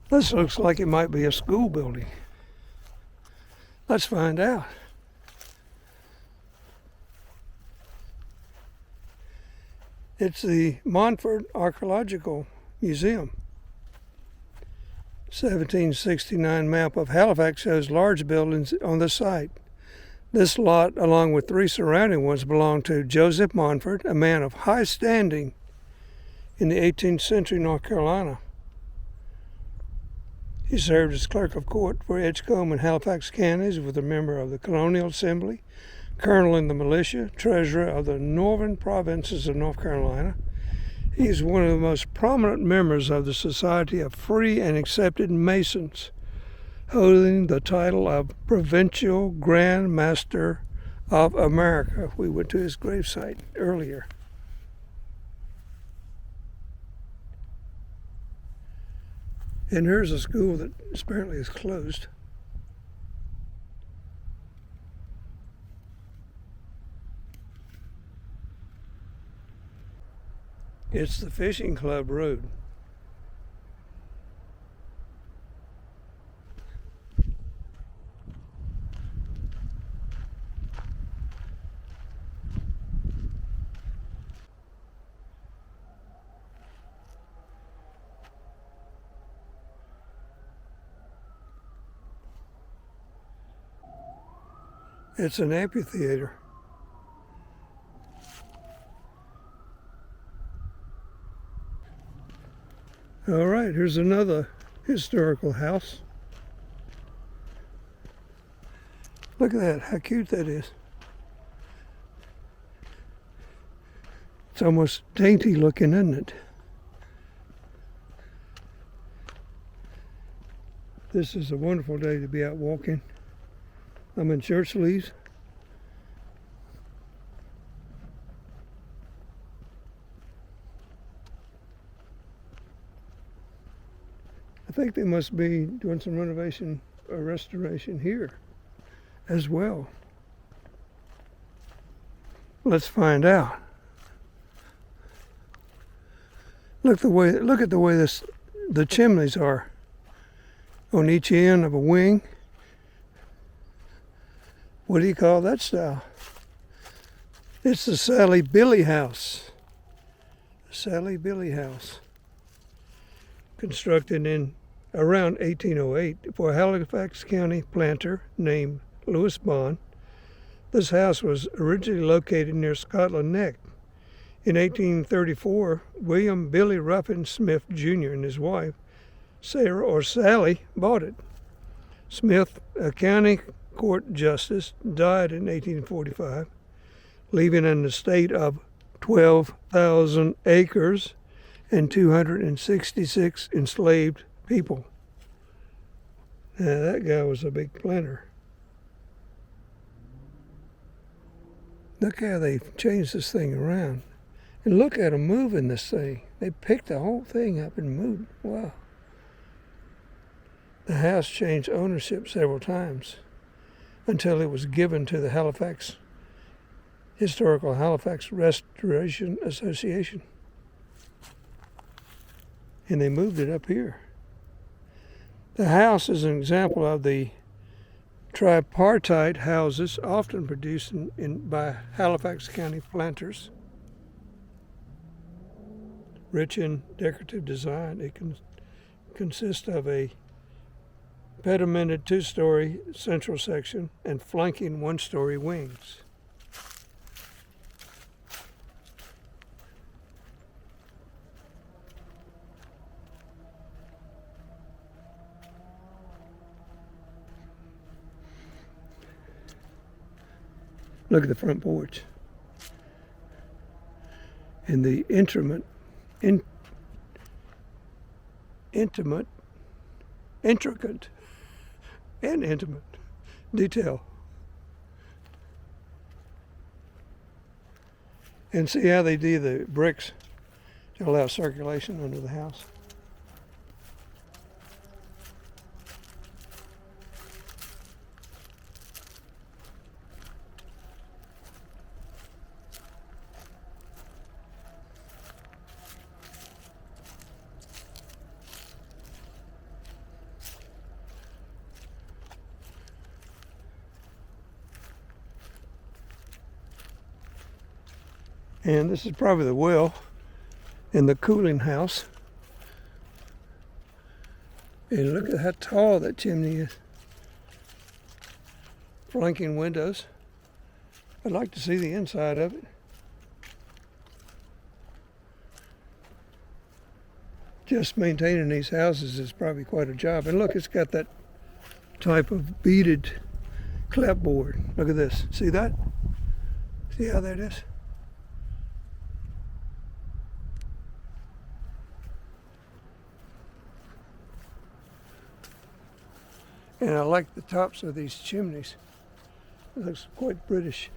This looks like it might be a school building. Let's find out. It's the Montfort Archaeological Museum. 1769 map of Halifax shows large buildings on the site. This lot, along with 3 surrounding ones, belonged to Joseph Montfort, a man of high standing in the 18th century North Carolina. He served as clerk of court for Edgecombe and Halifax counties, was a member of the Colonial Assembly, colonel in the militia, treasurer of the northern provinces of North Carolina. He is one of the most prominent members of the Society of Free and Accepted Masons, holding the title of Provincial Grand Master of America. We went to his gravesite earlier. And here's a school that apparently is closed. It's the Fishing Club Road. It's an amphitheater. All right, here's another historical house. Look at that, how cute that is. It's almost dainty looking, isn't it? This is a wonderful day to be out walking. I'm in shirt sleeves. I think they must be doing some renovation or restoration here as well. Let's find out. Look at the way the chimneys are on each end of a wing. What do you call that style? It's the Sally Billy House. Sally Billy House. Constructed in around 1808 for a Halifax County planter named Louis Bond. This house was originally located near Scotland Neck. In 1834, William Billy Ruffin Smith Jr. and his wife, Sarah or Sally, bought it. Smith, a county court justice, died in 1845, leaving an estate of 12,000 acres and 266 enslaved people. Now that guy was a big planter. Look how they've changed this thing around. And look at them moving this thing. They picked the whole thing up and moved. Wow. The house changed ownership several times until it was given to the Historical Halifax Restoration Association. And they moved it up here. The house is an example of the tripartite houses often produced by Halifax County planters. Rich in decorative design, it consists of a pedimented 2-story central section and flanking 1-story wings. Look at the front porch. And the intricate and intimate detail. And see how they do the bricks to allow circulation under the house. And this is probably the well and the cooling house. And look at how tall that chimney is. Flanking windows. I'd like to see the inside of it. Just maintaining these houses is probably quite a job. And look, it's got that type of beaded clapboard. Look at this. See that? See how that is? And I like the tops of these chimneys. It looks quite British.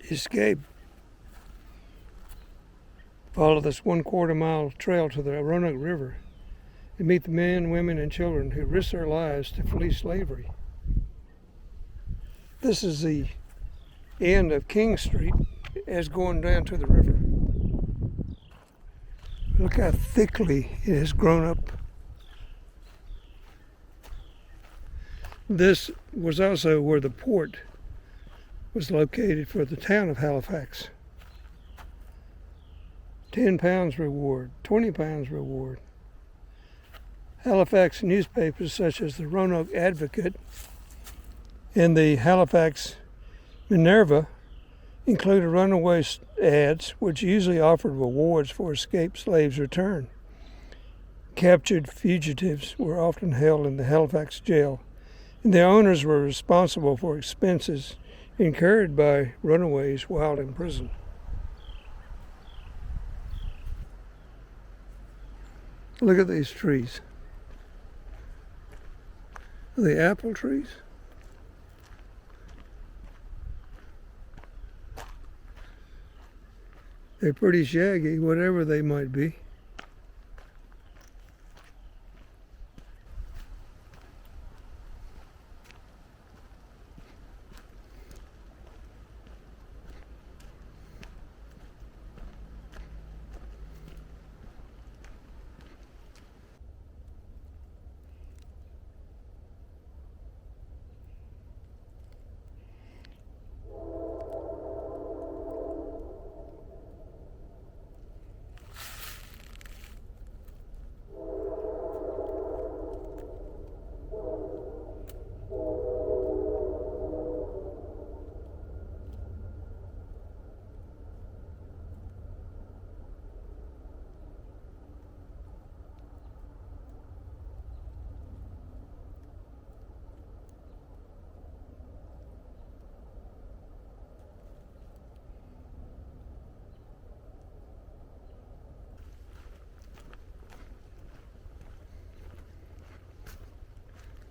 Escape. Follow this 1/4 mile trail to the Roanoke River and meet the men, women, and children who risked their lives to flee slavery. This is the end of King Street as going down to the river. Look how thickly it has grown up. This was also where the port was located for the town of Halifax. £10 reward, £20 reward. Halifax newspapers such as the Roanoke Advocate and the Halifax Minerva included runaway ads which usually offered rewards for escaped slaves' return. Captured fugitives were often held in the Halifax jail, and their owners were responsible for expenses incurred by runaways while in prison. Look at these trees. Are they apple trees? They're pretty shaggy, whatever they might be.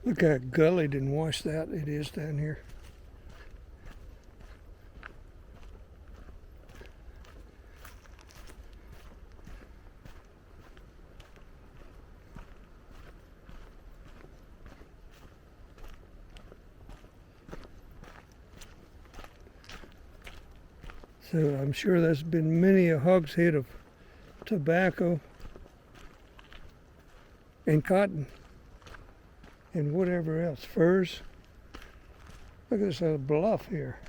Look how gullied and washed out it is down here. So I'm sure there's been many a hogshead of tobacco and cotton and whatever else, furs. Look at this little bluff here.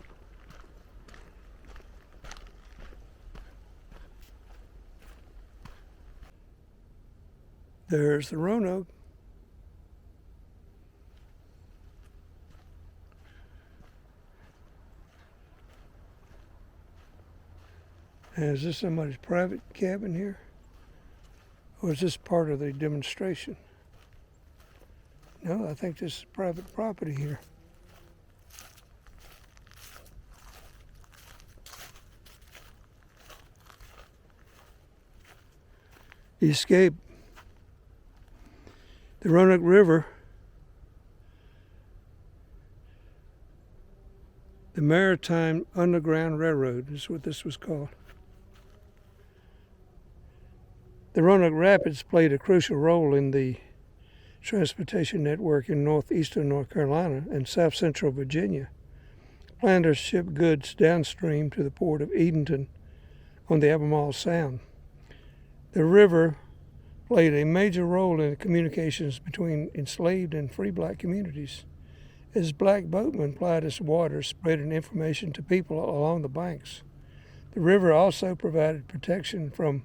There's the Roanoke. And is this somebody's private cabin here? Or is this part of the demonstration? No, I think this is private property here. Escape. The Roanoke River, the Maritime Underground Railroad is what this was called. The Roanoke Rapids played a crucial role in the transportation network in northeastern North Carolina and south central Virginia. Planters shipped goods downstream to the port of Edenton on the Albemarle Sound. The river played a major role in the communications between enslaved and free black communities, as black boatmen plied its waters, spreading information to people along the banks. The river also provided protection from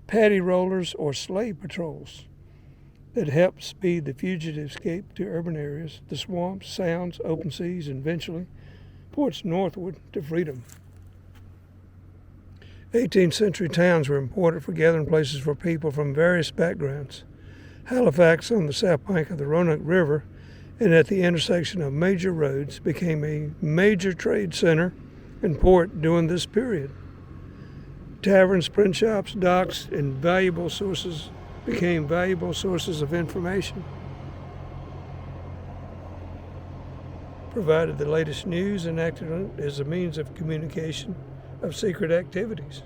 paddy rollers or slave patrols that helped speed the fugitive escape to urban areas, the swamps, sounds, open seas, and eventually ports northward to freedom. 18th century towns were important for gathering places for people from various backgrounds. Halifax, on the south bank of the Roanoke River and at the intersection of major roads, became a major trade center and port during this period. Taverns, print shops, docks, and became valuable sources of information. Provided the latest news and acted as a means of communication of secret activities.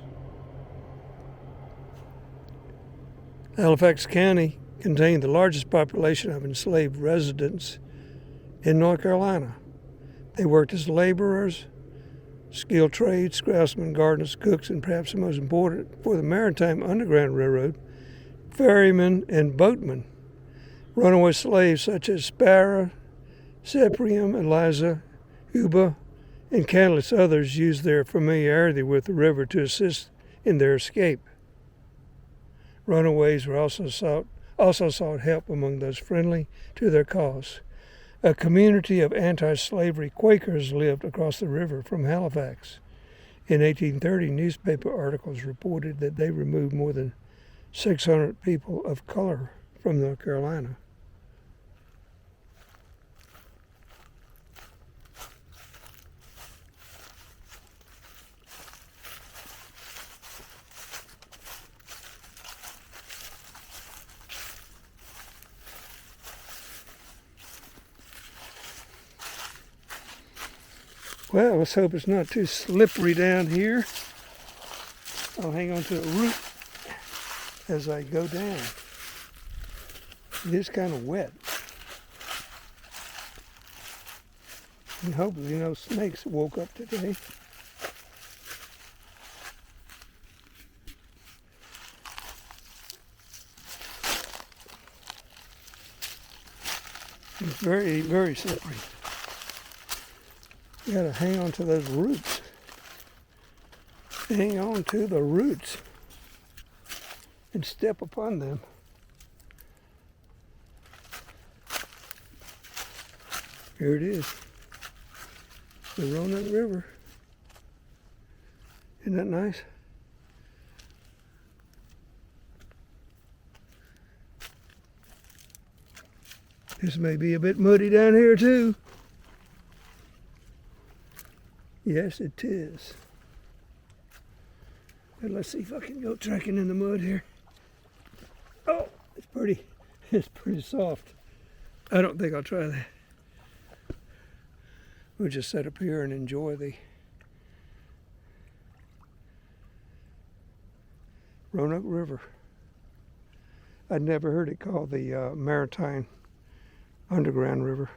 Halifax County contained the largest population of enslaved residents in North Carolina. They worked as laborers, skilled trades, craftsmen, gardeners, cooks, and perhaps the most important for the Maritime Underground Railroad, ferrymen and boatmen. Runaway slaves such as Sparrow, Cyprium, Eliza, Uba, and countless others used their familiarity with the river to assist in their escape. Runaways were also sought help among those friendly to their cause. A community of anti-slavery Quakers lived across the river from Halifax. In 1830, newspaper articles reported that they removed more than 600 people of color from North Carolina. Well, let's hope it's not too slippery down here. I'll hang on to a root as I go down. It is kind of wet. And hopefully no snakes woke up today. It's very, very slippery. You gotta hang on to those roots. Hang on to the roots and step upon them. Here it is, the Roanoke River. Isn't that nice? This may be a bit muddy down here too. Yes, it is. But let's see if I can go trekking in the mud here. Oh, it's pretty soft. I don't think I'll try that. We'll just sit up here and enjoy the Roanoke River. I'd never heard it called the Maritime Underground River.